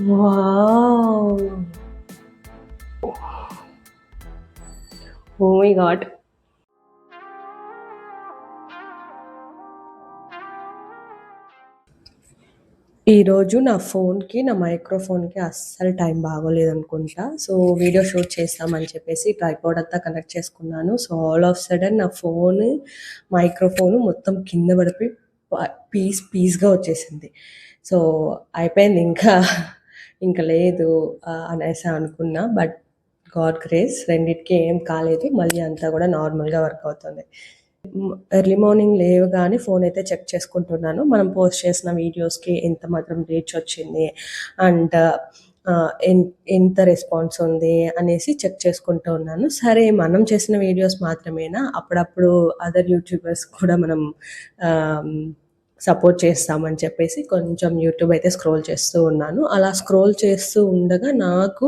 Wow! Oh my God! ఈరోజు నా ఫోన్‌కి, నా మైక్రోఫోన్‌కి అస్సలు టైం బాగోలేదనుకుంటా. సో, వీడియో షూట్ చేస్తామని చెప్పేసి ట్రైపాడ్ అంతా కనెక్ట్ చేసుకున్నాను. సో, ఆల్ ఆఫ్ సడెన్ నా ఫోను, మైక్రోఫోను మొత్తం కింద పడిపోయి పీస్‌గా వచ్చేసింది. సో, అయిపోయింది ఇంకా, ఇంక లేదు అనేసి అనుకున్నా. బట్ గాడ్ గ్రేస్ రెండిటికి ఏం కాలేదు. మళ్ళీ అంతా కూడా నార్మల్‌గా వర్క్ అవుతుంది. ఎర్లీ మార్నింగ్ లేవగానే ఫోన్ అయితే చెక్ చేసుకుంటున్నాను. మనం పోస్ట్ చేసిన వీడియోస్‌కి ఎంత మాత్రం రీచ్ వచ్చింది అండ్ ఎంత రెస్పాన్స్ ఉంది అనేసి చెక్ చేసుకుంటూ ఉన్నాను. సరే మనం చేసిన వీడియోస్ మాత్రమేనా? అప్పుడప్పుడు అదర్ యూట్యూబర్స్ కూడా మనం ఆహ్, సపోర్ట్ చేస్తామని చెప్పేసి కొంచెం యూట్యూబ్ అయితే స్క్రోల్ చేస్తూ ఉన్నాను. అలా స్క్రోల్ చేస్తూ ఉండగా నాకు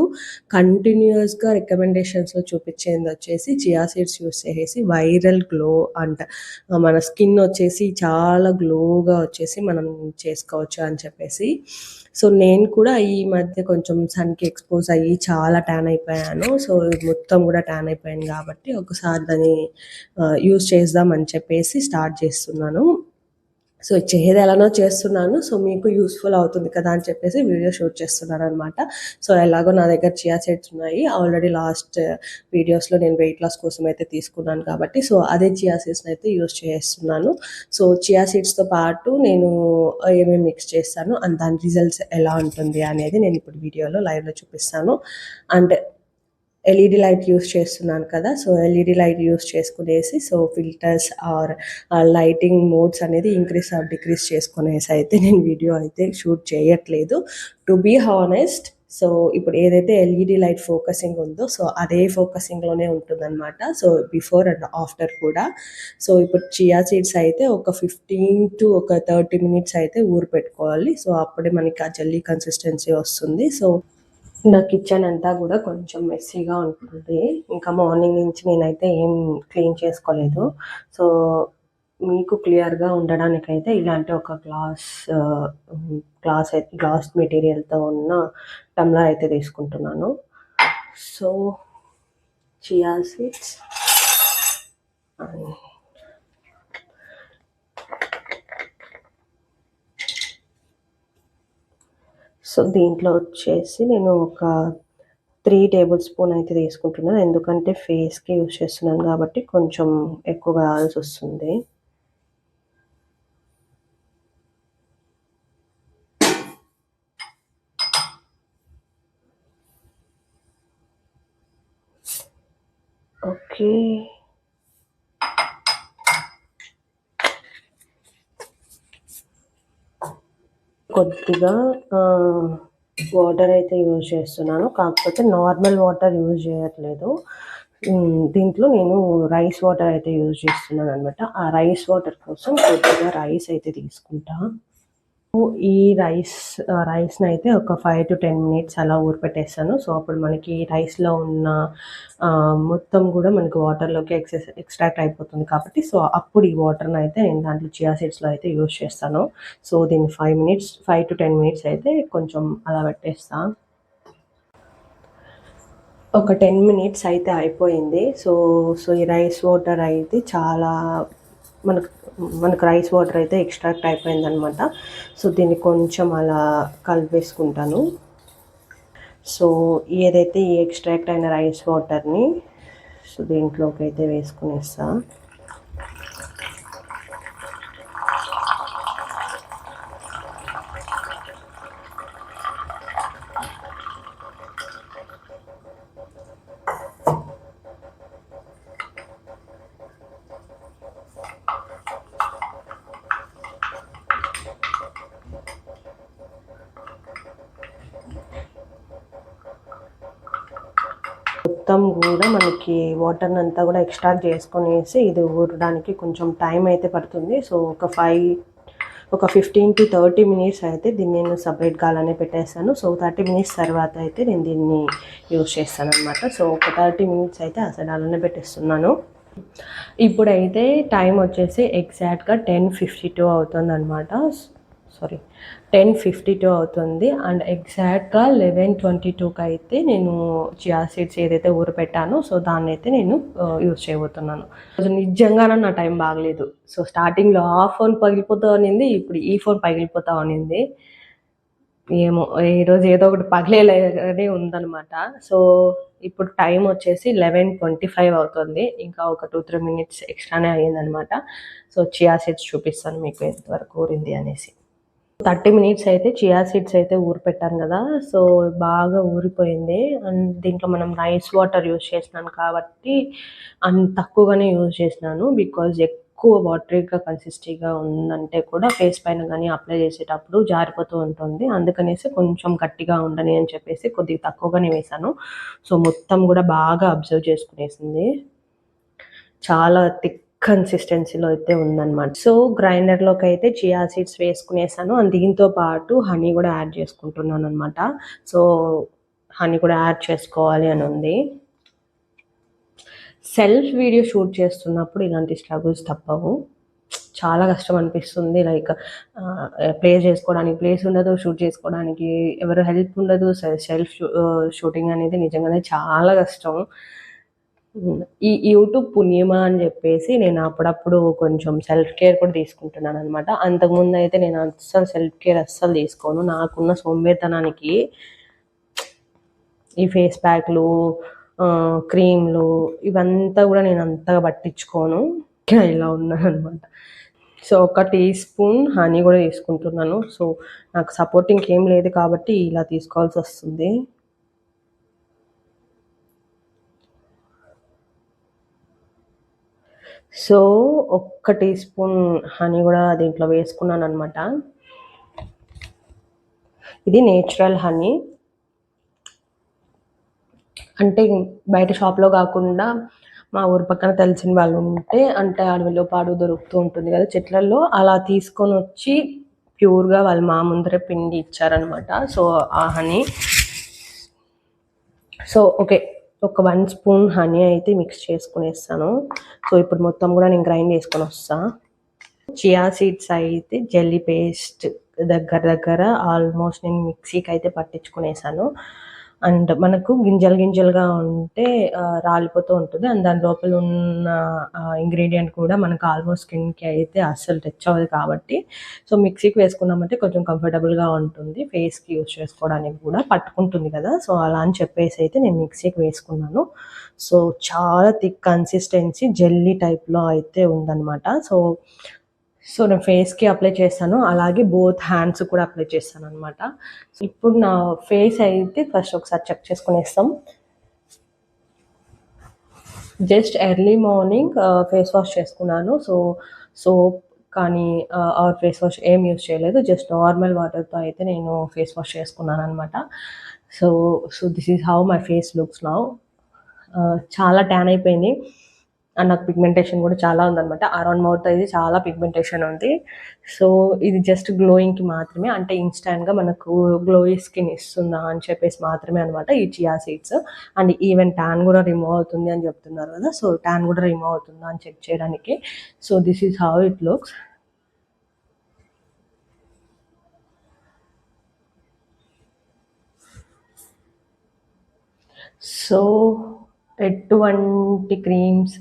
కంటిన్యూయస్‌గా రికమెండేషన్స్‌లో చూపించేదొచ్చేసి చియా సీడ్స్ యూజ్ చేసేసి వైరల్ గ్లో అంట. మన స్కిన్ వచ్చేసి చాలా గ్లోగా వచ్చేసి మనం చేసుకోవచ్చు అని చెప్పేసి. సో, నేను కూడా ఈ మధ్య కొంచెం సన్‌కి ఎక్స్‌పోజ్ అయ్యి చాలా ట్యాన్ అయిపోయాను. సో, మొత్తం కూడా ట్యాన్ అయిపోయాను కాబట్టి ఒకసారి దాన్ని యూజ్ చేద్దాం అని చెప్పేసి స్టార్ట్ చేస్తున్నాను. సో, చేదెలానో చేస్తున్నాను. సో, మీకు యూజ్‌ఫుల్ అవుతుంది కదా అని చెప్పేసి వీడియో షూట్ చేస్తున్నాననమాట. సో, ఎలాగో నా దగ్గర చియా సీడ్స్ ఉన్నాయి. ఆల్రెడీ లాస్ట్ వీడియోస్‌లో నేను వెయిట్ లాస్ కోసం అయితే తీసుకున్నాను కాబట్టి, సో, అదే చియా సీడ్స్‌నైతే యూజ్ చేస్తున్నాను. సో, చియా సీడ్స్‌తో పాటు నేను ఏమేమి మిక్స్ చేస్తాను అండ్ దాని రిజల్ట్స్ ఎలా ఉంటుంది అనేది నేను ఇప్పుడు వీడియోలో లైవ్‌లో చూపిస్తాను. అండ్ ఎల్ఈడీ లైట్ యూజ్ చేస్తున్నాను కదా! సో, ఎల్ఈడీ లైట్ యూజ్ చేసుకునేసి so, filters or lighting modes అనేది ఇంక్రీజ్ ఆర్ డిక్రీజ్ చేసుకునేసి అయితే నేను వీడియో అయితే షూట్ చేయట్లేదు. టు బీ హానెస్ట్ సో, ఇప్పుడు ఏదైతే ఎల్ఈడీ లైట్ ఫోకసింగ్ ఉందో సో, అదే ఫోకసింగ్‌లోనే ఉంటుందనమాట. సో, బిఫోర్ అండ్ ఆఫ్టర్ కూడా. సో, ఇప్పుడు చియా సీడ్స్ అయితే ఒక 30 మినిట్స్ అయితే ఊరపెట్టుకోవాలి. సో, అప్పుడే మనకి ఆ జెల్లీ కన్సిస్టెన్సీ వస్తుంది. సో, నా కిచెన్ అంతా కూడా కొంచెం మెస్సీగా ఉంటుంది. ఇంకా మార్నింగ్ నుంచి నేనైతే ఏం క్లీన్ చేసుకోలేదు. సో, మీకు క్లియర్‌గా ఉండడానికైతే ఇలాంటి ఒక గ్లాస్ మెటీరియల్‌తో ఉన్న టంబ్లర్ అయితే తీసుకుంటున్నాను. So, chia seeds and so, దీంట్లో వచ్చేసి నేను ఒక 3 టేబుల్ స్పూన్ అయితే తీసుకుంటున్నాను. ఎందుకంటే ఫేస్‌కి యూజ్ చేస్తున్నాను కాబట్టి కొంచెం ఎక్కువ కావాల్సొస్తుంది. ఓకే. కొద్దిగా వాటర్ అయితే యూజ్ చేస్తున్నాను. కాకపోతే నార్మల్ వాటర్ యూజ్ చేయట్లేదు. దీంట్లో నేను రైస్ వాటర్ అయితే యూజ్ చేస్తున్నాననమాట. ఆ రైస్ వాటర్ కోసం కొద్దిగా రైస్ అయితే తీసుకుంటా. ఈ రైస్‌నైతే ఒక 5-10 మినిట్స్ అలా ఊరపెట్టేస్తాను. సో, అప్పుడు మనకి రైస్‌లో ఉన్న మొత్తం గూడా మనకి వాటర్‌లోకి ఎక్స్‌ట్రాక్ట్ అయిపోతుంది కాబట్టి, సో, అప్పుడు ఈ వాటర్‌నైతే నేను దాంట్లో చియా సీడ్స్‌లో అయితే యూజ్ చేస్తాను. సో, దీన్ని 5-10 మినిట్స్ అయితే కొంచెం అలా పెట్టేస్తా. ఒక 10 మినిట్స్ అయితే అయిపోయింది. సో, ఈ రైస్ వాటర్ అయితే చాలా మనకు మనకు రైస్ వాటర్ అయితే ఎక్స్ట్రాక్ట్ అయిపోయిందనమాట. సో, దీన్ని కొంచెం అలా కలిపేసుకుంటాను. సో, ఏదైతే ఈ ఎక్స్ట్రాక్ట్ అయిన రైస్ వాటర్‌ని సో, దీంట్లోకైతే వేసుకునేస్తా. మొత్తం గూడా మనకి వాటర్‌నంతా గూడా ఎక్స్ట్రాక్ట్ చేసుకొనేసి ఇది ఊరడానికి కొంచెం టైం అయితే పడుతుంది. సో, ఒక 15-30 మినిట్స్ అయితే దీన్ని నేను సెపరేట్‌గా అలానే పెట్టేస్తాను. సో, 30 మినిట్స్ తర్వాత అయితే నేను దీన్ని యూజ్ చేస్తాననమాట. సో, ఒక 30 మినిట్స్ అయితే అసలు అలానే పెట్టేస్తున్నాను. ఇప్పుడైతే టైం వచ్చేసి ఎగ్జాక్ట్‌గా 10:52 అవుతుందనమాట. సారీ 10:52 అవుతుంది. అండ్ ఎగ్జాక్ట్‌గా 11:22కి అయితే నేను చియా సీడ్స్ ఏదైతే ఊరపెట్టానో సో దాన్నైతే నేను యూజ్ చేయబోతున్నాను. అసలు నిజంగానే నా టైం బాగలేదు. సో స్టార్టింగ్‌లో ఆ ఫోన్ పగిలిపోతా ఉన్నింది. ఇప్పుడు ఈ ఫోన్ పగిలిపోతా ఉన్నింది. ఏమో ఈరోజు ఏదో ఒకటి పగిలేలాగానే ఉందనమాట. సో ఇప్పుడు టైం వచ్చేసి 11:25 అవుతుంది. ఇంకా ఒక 2, 3 మినిట్స్ ఎక్స్ట్రానే అయ్యిందనమాట. సో చియా సీడ్స్ చూపిస్తాను మీకు ఎంతవరకు ఊరింది అనేసి. 30 మినిట్స్ అయితే చియా సీడ్స్ అయితే ఊరిపెట్టాను కదా! సో బాగా ఊరిపోయింది. అండ్ దీంట్లో మనం రైస్ వాటర్ యూజ్ చేసినాను కాబట్టి తక్కువగానే యూజ్ చేసినాను. బికాజ్ ఎక్కువ వాటరీగా కన్సిస్టెంట్‌గా ఉందంటే కూడా ఫేస్ పైన గానీ అప్లై చేసేటప్పుడు జారిపోతూ ఉంటుంది. అందుకనేసి కొంచెం గట్టిగా ఉండని అని చెప్పేసి కొద్దిగా తక్కువగానే వేశాను. సో మొత్తం కూడా బాగా అబ్జర్వ్ చేసుకునేసింది. చాలా థిక్ కన్సిస్టెన్సీలో అయితే ఉందనమాట. సో గ్రైండర్‌లోకి అయితే చియా సీడ్స్ వేసుకునేసాను. అండ్ దీంతో పాటు హనీ కూడా యాడ్ చేసుకుంటున్నాననమాట. సో హనీ కూడా యాడ్ చేసుకోవాలి అని ఉంది. సెల్ఫ్ వీడియో షూట్ చేస్తున్నప్పుడు ఇలాంటి స్ట్రగుల్స్ తప్పవు. చాలా కష్టం అనిపిస్తుంది. లైక్ ప్లే చేసుకోవడానికి ప్లేస్ ఉండదు. షూట్ చేసుకోవడానికి ఎవరు హెల్ప్ ఉండదు. సెల్ఫ్ షూటింగ్ అనేది నిజంగానే చాలా కష్టం. ఈ యూట్యూబ్ పుణ్యమా అని చెప్పేసి నేను అప్పుడప్పుడు కొంచెం సెల్ఫ్ కేర్ కూడా తీసుకుంటున్నాననమాట. అంతకుముందయితే నేను అస్సలు సెల్ఫ్ కేర్ అస్సలు తీసుకోను. నాకున్న సోంబేరితనానికి ఈ ఫేస్ ప్యాక్‌లు, క్రీమ్‌లు ఇవంతా కూడా నేను అంతగా పట్టించుకోను. ఇలా ఉన్నాననమాట. సో ఒక టీ స్పూన్ హనీ కూడా తీసుకుంటున్నాను. సో నాకు సపోర్ట్ ఇంకేం లేదు కాబట్టి ఇలా తీసుకోవాల్సొస్తుంది. సో ఒక్క టీ స్పూన్ హనీ కూడా దీంట్లో వేసుకున్నాననమాట. ఇది నేచురల్ హనీ. అంటే బయట షాప్‌లో కాకుండా మా ఊరు పక్కన తెలిసిన వాళ్ళు ఉంటే అంటే అడవిలో పాడు దొరుకుతూ ఉంటుంది కదా చెట్లల్లో. అలా తీసుకొనొచ్చి ప్యూర్‌గా వాళ్ళు మా ముందరే పిండి ఇచ్చారనమాట. సో ఆ హనీ. So okay. ఒక 1 స్పూన్ హనీ అయితే మిక్స్ చేసుకునేస్తాను. సో ఇప్పుడు మొత్తం కూడా నేను గ్రైండ్ చేసుకొనొస్తా. చియా సీడ్స్ అయితే జెల్లీ పేస్ట్ దగ్గర ఆల్మోస్ట్ నేను మిక్సీకి అయితే పట్టించుకునేసాను. అండ్ మనకు గింజలు గింజలుగా ఉంటే రాలిపోతూ ఉంటుంది. అండ్ దాని లోపల ఉన్న ఇంగ్రీడియంట్ కూడా మనకు ఆల్మోస్ట్ స్కిన్‌కి అయితే అస్సలు టచ్ అవ్వదు కాబట్టి సో మిక్సీకి వేసుకున్నామంటే కొంచెం కంఫర్టబుల్‌గా ఉంటుంది. ఫేస్‌కి యూజ్ చేసుకోవడానికి కూడా పట్టుకుంటుంది కదా! సో అలా అని చెప్పేసి అయితే నేను మిక్సీకి వేసుకున్నాను. సో చాలా థిక్ కన్సిస్టెన్సీ జెల్లీ టైప్‌లో అయితే ఉందనమాట. సో నేను ఫేస్‌కి అప్లై చేస్తాను. అలాగే బోత్ హ్యాండ్స్ కూడా అప్లై చేస్తాననమాట. సో ఇప్పుడు నా ఫేస్ అయితే ఫస్ట్ ఒకసారి చెక్ చేసుకునేస్తాం. Just early morning face wash చేసుకున్నాను. సో సోప్ కానీ ఆర్ ఫేస్ వాష్ ఏం యూజ్ చేయలేదు. జస్ట్ నార్మల్ వాటర్‌తో అయితే నేను ఫేస్ వాష్ చేసుకున్నాననమాట. So this is how my face looks now. చాలా ట్యాన్ అయిపోయింది. అండ్ నాకు పిగ్మెంటేషన్ కూడా చాలా ఉందనమాట. అరౌండ్ మౌత్ అయితే చాలా పిగ్మెంటేషన్ ఉంది. సో ఇది జస్ట్ గ్లోయింగ్‌కి మాత్రమే. అంటే ఇన్‌స్టాంట్‌గా మనకు గ్లోయి స్కిన్ ఇస్తుందా అని చెప్పేసి మాత్రమే అనమాట ఈ chia seeds. And even tan కూడా రిమూవ్ అవుతుంది అని చెప్తున్నారు కదా! సో ట్యాన్ కూడా రిమూవ్ అవుతుందా అని చెక్ చేయడానికి. So this is how it looks. So ఎటువంటి క్రీమ్స్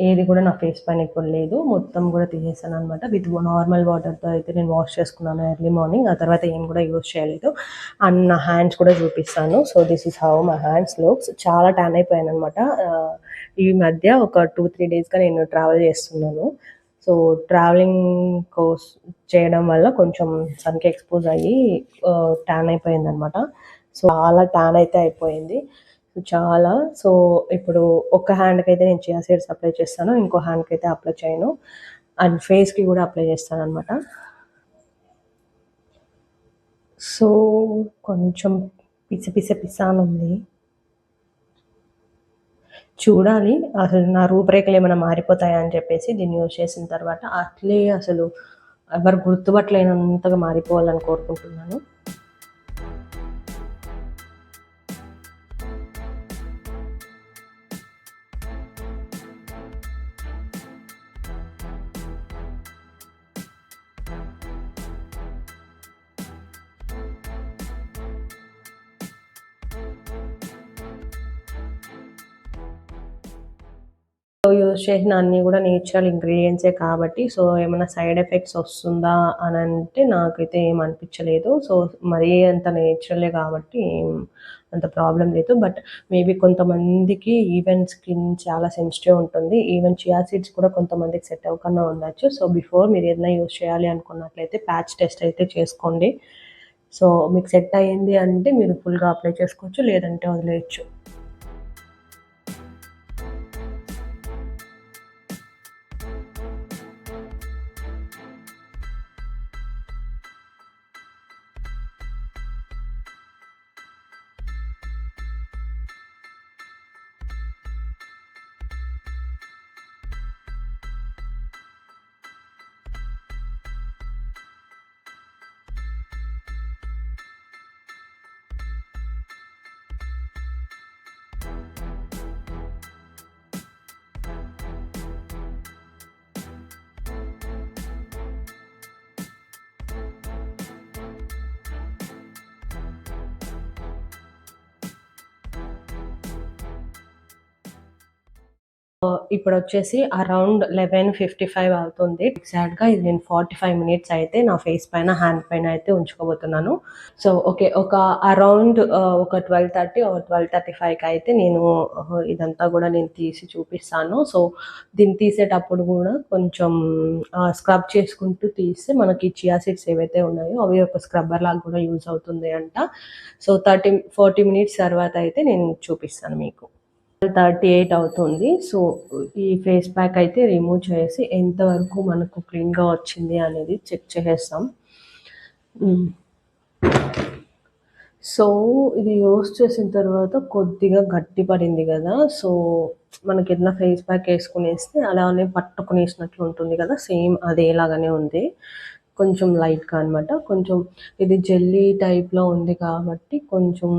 ఏది కూడా నా ఫేస్ పైన ఇప్పుడు లేదు. మొత్తం కూడా తీసేసాననమాట. విత్ నార్మల్ వాటర్‌తో అయితే నేను వాష్ చేసుకున్నాను ఎర్లీ మార్నింగ్. ఆ తర్వాత ఏం కూడా యూజ్ చేయలేదు. అండ్ నా హ్యాండ్స్ కూడా చూపిస్తాను. So this is how my hands looks. చాలా ట్యాన్ అయిపోయాననమాట. ఈ మధ్య ఒక 2, 3 డేస్‌గా నేను ట్రావెల్ చేస్తున్నాను. సో ట్రావెలింగ్ చేయడం వల్ల కొంచెం సన్‌కి ఎక్స్‌పోజ్ అయ్యి ట్యాన్ అయిపోయిందనమాట. సో చాలా ట్యాన్ అయితే అయిపోయింది. చాలా. సో ఇప్పుడు ఒక హ్యాండ్‌కైతే నేను చియా సీడ్స్ అప్లై చేస్తాను. ఇంకో హ్యాండ్‌కైతే అప్లై చేయను. అండ్ ఫేస్‌కి కూడా అప్లై చేస్తాననమాట. సో కొంచెం పిసానుంది. చూడాలి అసలు నా రూపురేఖలేమైనా మారిపోతాయా అని చెప్పేసి దీన్ని యూజ్ చేసిన తర్వాత. అట్లే అసలు ఎవరు గుర్తుపట్టలేనంతగా మారిపోవాలని కోరుకుంటున్నాను. యూజ్ చేసిన అన్నీ కూడా నేచురల్ ఇంగ్రీడియంట్సే కాబట్టి సో ఏమైనా సైడ్ ఎఫెక్ట్స్ వస్తుందా అని అంటే నాకైతే ఏం అనిపించలేదు. సో మరీ అంత నేచురలే కాబట్టి అంత ప్రాబ్లం లేదు. బట్ మేబీ కొంతమందికి ఈవెన్ స్కిన్ చాలా సెన్సిటివ్ ఉంటుంది. ఈవెన్ చియా సీడ్స్ కూడా కొంతమందికి సెట్ అవ్వకుండా ఉండొచ్చు. సో బిఫోర్ మీరు ఏదైనా యూజ్ చేయాలి అనుకున్నట్లయితే ప్యాచ్ టెస్ట్ అయితే చేసుకోండి. సో మీకు సెట్ అయ్యింది అంటే మీరు ఫుల్గా అప్లై చేసుకోవచ్చు, లేదంటే వదిలేయచ్చు. ఇప్పుడొచ్చేసి అరౌండ్ 11:55 అవుతుంది. ఎగ్జాక్ట్‌గా ఇది నేను 45 మినిట్స్ అయితే నా ఫేస్ పైన, హ్యాండ్ పైన అయితే ఉంచుకోబోతున్నాను. So okay. ఒక అరౌండ్ ఒక 12:30 ఆర్ 12:35కి అయితే నేను ఇదంతా కూడా నేను తీసి చూపిస్తాను. సో దీన్ని తీసేటప్పుడు కూడా కొంచెం స్క్రబ్ చేసుకుంటూ తీస్తే మనకి చియా సీడ్స్ ఏవైతే ఉన్నాయో అవి ఒక స్క్రబ్బర్ లాగా కూడా యూజ్ అవుతుంది అంట. సో 40 మినిట్స్ తర్వాత అయితే నేను చూపిస్తాను మీకు. 38 అవుతుంది. సో ఈ ఫేస్ ప్యాక్ అయితే రిమూవ్ చేసి ఎంతవరకు మనకు క్లీన్గా వచ్చింది అనేది చెక్ చేసేస్తాం. సో ఇది యూస్ చేసిన తర్వాత కొద్దిగా గట్టి పడింది కదా. సో మనకి ఏదైనా ఫేస్ ప్యాక్ వేసుకునేస్తే అలానే పట్టుకునేసినట్లు ఉంటుంది కదా, సేమ్ అదేలాగానే ఉంది. కొంచెం లైట్గా అనమాట. కొంచెం ఇది జెల్లీ టైప్లో ఉంది కాబట్టి కొంచెం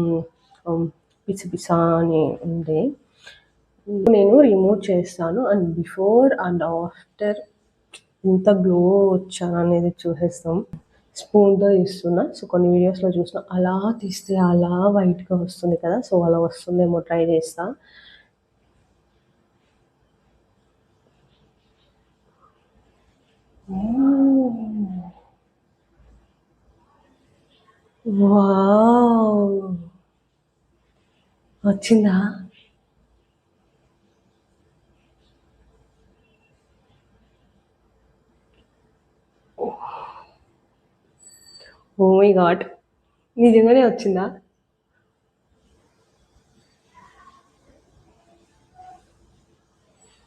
పిసా అని ఉంది. నేను రిమూవ్ చేస్తాను అండ్ బిఫోర్ అండ్ ఆఫ్టర్ ఎంత గ్లో వచ్చాను అనేది చూసేస్తాం. స్పూన్తో తీస్తున్నా. సో కొన్ని వీడియోస్లో చూసిన అలా తీస్తే అలా వైట్గా వస్తుంది కదా, సో అలా వస్తుందేమో ట్రై చేస్తా. వావ్, వచ్చిందా? ఓ మై గాడ్, నిజంగానే వచ్చిందా?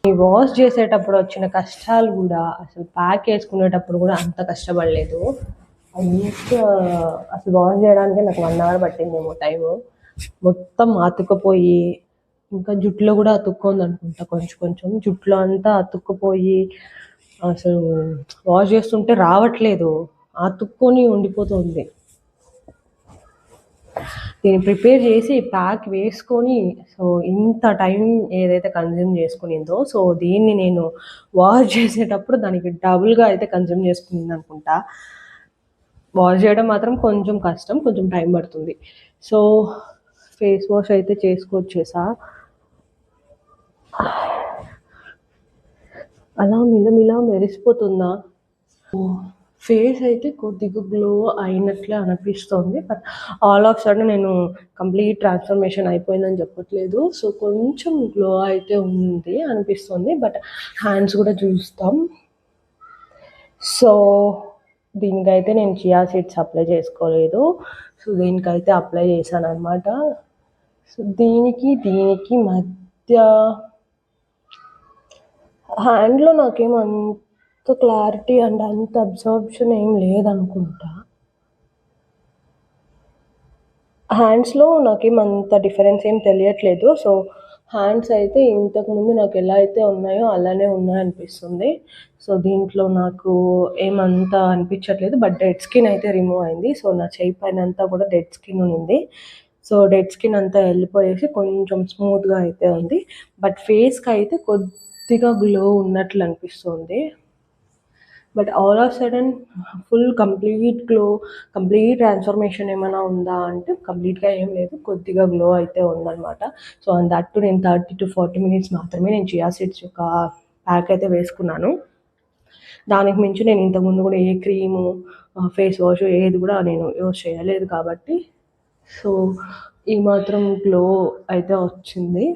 ఈ వాష్ చేసేటప్పుడు వచ్చిన కష్టాలు కూడా అసలు ప్యాక్ వేసుకునేటప్పుడు కూడా అంత కష్టపడలేదు. అంత అసలు వాష్ చేయడానికి నాకు 1 అవర్ పట్టిందేమో టైము. మొత్తం అతుక్కుపోయి, ఇంకా జుట్టులో కూడా అతుక్కుంది అనుకుంటా. కొంచెం కొంచెం జుట్టులో అంతా అతుక్కుపోయి అసలు వాష్ చేస్తుంటే రావట్లేదు, అతుక్కొని ఉండిపోతుంది. దీన్ని ప్రిపేర్ చేసి ప్యాక్ వేసుకొని సో ఇంత టైం ఏదైతే కన్జ్యూమ్ చేసుకునిందో, సో దీన్ని నేను వాష్ చేసేటప్పుడు దానికి డబుల్గా అయితే కన్జ్యూమ్ చేసుకునింది అనుకుంటా. వాష్ చేయడం మాత్రం కొంచెం కష్టం, కొంచెం టైం పడుతుంది. సో ఫేస్ వాష్ అయితే చేసుకొచ్చేసా. అలా మిలమిలా మెరిసిపోతుందా. ఫేస్ అయితే కొద్దిగా గ్లో అయినట్లే అనిపిస్తుంది. బట్ ఆల్ ఆఫ్ సడన్ నేను కంప్లీట్ ట్రాన్స్ఫర్మేషన్ అయిపోయిందని చెప్పట్లేదు. సో కొంచెం గ్లో అయితే ఉంది అనిపిస్తుంది. బట్ హ్యాండ్స్ కూడా చూస్తాం. సో దీనికైతే నేను చియా సీడ్స్ అప్లై చేసుకోలేదు. సో దీనికైతే అప్లై చేశాను అనమాట. సో దీనికి మధ్య హ్యాండ్లో నాకేమంత క్లారిటీ అండ్ అంత అబ్జర్ప్షన్ ఏం లేదనుకుంటా. హ్యాండ్స్లో నాకేమంత డిఫరెన్స్ ఏం తెలియట్లేదు. సో హ్యాండ్స్ అయితే ఇంతకుముందు నాకు ఎలా అయితే ఉన్నాయో అలానే ఉన్నాయనిపిస్తుంది. సో దీంట్లో నాకు ఏమంత అనిపించట్లేదు. బట్ డెడ్ స్కిన్ అయితే రిమూవ్ అయింది. సో నా చేయి పైన అంతా కూడా డెడ్ స్కిన్ ఉంది. సో డెడ్ స్కిన్ అంతా వెళ్ళిపోయేసి కొంచెం స్మూత్గా అయితే ఉంది. బట్ ఫేస్కి అయితే కొద్దిగా గ్లో ఉన్నట్లు అనిపిస్తుంది. But all of sudden full complete glow, complete transformation ఏమైనా ఉందా అంటే కంప్లీట్గా ఏం లేదు, కొద్దిగా గ్లో అయితే ఉందన్నమాట. సో అండ్ దట్ టు నేను 30 to 40 minutes మాత్రమే నేను చియా సీడ్స్ యొక్క ప్యాక్ అయితే వేసుకున్నాను. దానికి మించి నేను ఇంతకుముందు కూడా ఏ క్రీము, ఫేస్ వాష్ ఏది కూడా నేను యూజ్ చేయలేదు కాబట్టి సో ఈ మాత్రం గ్లో అయితే వచ్చింది.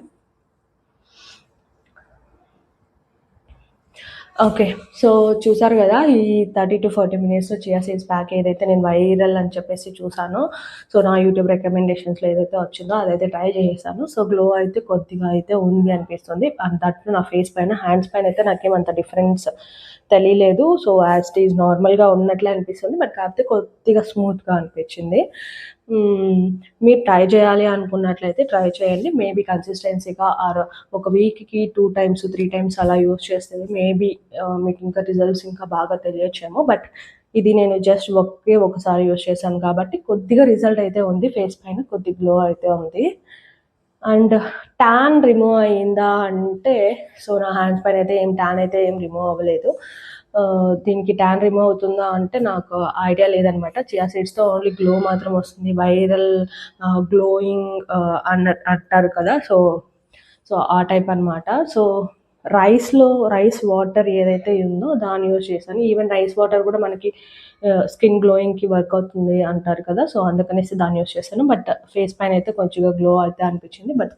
ఓకే. సో చూసారు కదా, ఈ 30 to 40 minutes chia seeds pack ఏదైతే నేను వైరల్ అని చెప్పేసి చూసానో, సో నా యూట్యూబ్ రికమెండేషన్స్లో ఏదైతే వచ్చిందో అదైతే ట్రై చేసేసాను. సో గ్లో అయితే కొద్దిగా అయితే ఉంది అనిపిస్తుంది. అండ్ దట్ నా ఫేస్ పైన, హ్యాండ్స్ పైన అయితే నాకేమంత డిఫరెన్స్ తెలియలేదు. సో యాజ్ ఇట్ ఈజ్ నార్మల్గా ఉన్నట్లే అనిపిస్తుంది, బట్ కాకపోతే కొద్దిగా స్మూత్గా అనిపించింది. మీరు ట్రై చేయాలి అనుకున్నట్లయితే ట్రై చేయండి. మేబీ కన్సిస్టెన్సీగా ఆర్ ఒక వీక్కి 2 times 3 times అలా యూస్ చేస్తే మేబీ మీకు ఇంకా రిజల్ట్స్ ఇంకా బాగా తెలియచ్చేమో. బట్ ఇది నేను జస్ట్ ఒకసారి యూస్ చేశాను కాబట్టి కొద్దిగా రిజల్ట్ అయితే ఉంది, ఫేస్ పైన కొద్ది గ్లో అయితే ఉంది. అండ్ ట్యాన్ రిమూవ్ అయ్యిందా అంటే, సో నా హ్యాండ్స్ పైన అయితే ఏం ట్యాన్ అయితే ఏం రిమూవ్ అవ్వలేదు. దీనికి ట్యాన్ రిమూవ్ అవుతుందా అంటే నాకు ఐడియా లేదనమాట. చియా సీడ్స్తో ఓన్లీ గ్లో మాత్రం వస్తుంది, వైరల్ గ్లోయింగ్ అంటారు కదా, సో ఆ టైప్ అనమాట. సో రైస్ వాటర్ ఏదైతే ఉందో దాన్ని యూజ్ చేశాను. ఈవెన్ రైస్ వాటర్ కూడా మనకి స్కిన్ గ్లోయింగ్కి వర్క్ అవుతుంది అంటారు కదా, సో అందుకనేసి దాన్ని యూజ్ చేశాను. బట్ ఫేస్ పైన అయితే కొంచెంగా గ్లో అయితే అనిపించింది, బట్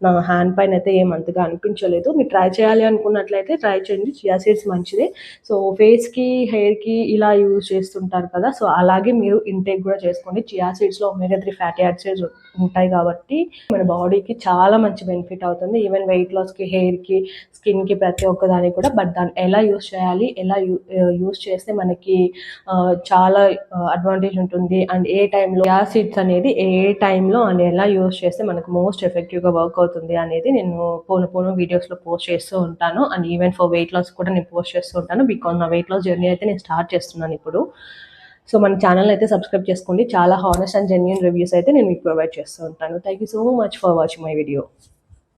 నా హ్యాండ్ పైన అయితే ఏమంతగా అనిపించలేదు. మీరు ట్రై చేయాలి అనుకున్నట్లయితే ట్రై చేయండి, చియా సీడ్స్ మంచిదే. సో ఫేస్కి, హెయిర్కి ఇలా యూజ్ చేస్తుంటారు కదా, సో అలాగే మీరు ఇంటేక్ కూడా చేసుకోండి. చియా సీడ్స్లో omega-3 ఫ్యాటీ యాసిడ్స్ ఉంటాయి కాబట్టి మన బాడీకి చాలా మంచి బెనిఫిట్ అవుతుంది. ఈవెన్ వెయిట్ లాస్కి, హెయిర్కి, స్కిన్కి, ప్రతి ఒక్కదానికి కూడా. బట్ దాన్ని ఎలా యూస్ చేయాలి, ఎలా యూస్ చేస్తే మనకి చాలా అడ్వాంటేజ్ ఉంటుంది, అండ్ ఏ టైంలో చియా సీడ్స్ అనేది ఏ టైంలో అండ్ ఎలా యూస్ చేస్తే మనకు మోస్ట్ ఎఫెక్టివ్గా వర్క్ అవుతుంది అనేది నేను పోను వీడియోస్లో పోస్ట్ చేస్తూ ఉంటాను. And even for weight loss కూడా నేను పోస్ట్ చేస్తూ ఉంటాను, బికాజ్ నా వెయిట్ లాస్ జర్నీ అయితే నేను స్టార్ట్ చేస్తున్నాను ఇప్పుడు. సో మన ఛానల్ అయితే సబ్స్క్రైబ్ చేసుకోండి. చాలా హానెస్ట్ అండ్ జెన్యూన్ రివ్యూస్ అయితే నేను మీకు ప్రొవైడ్ చేస్తూ ఉంటాను. Thank you so much for watching my video.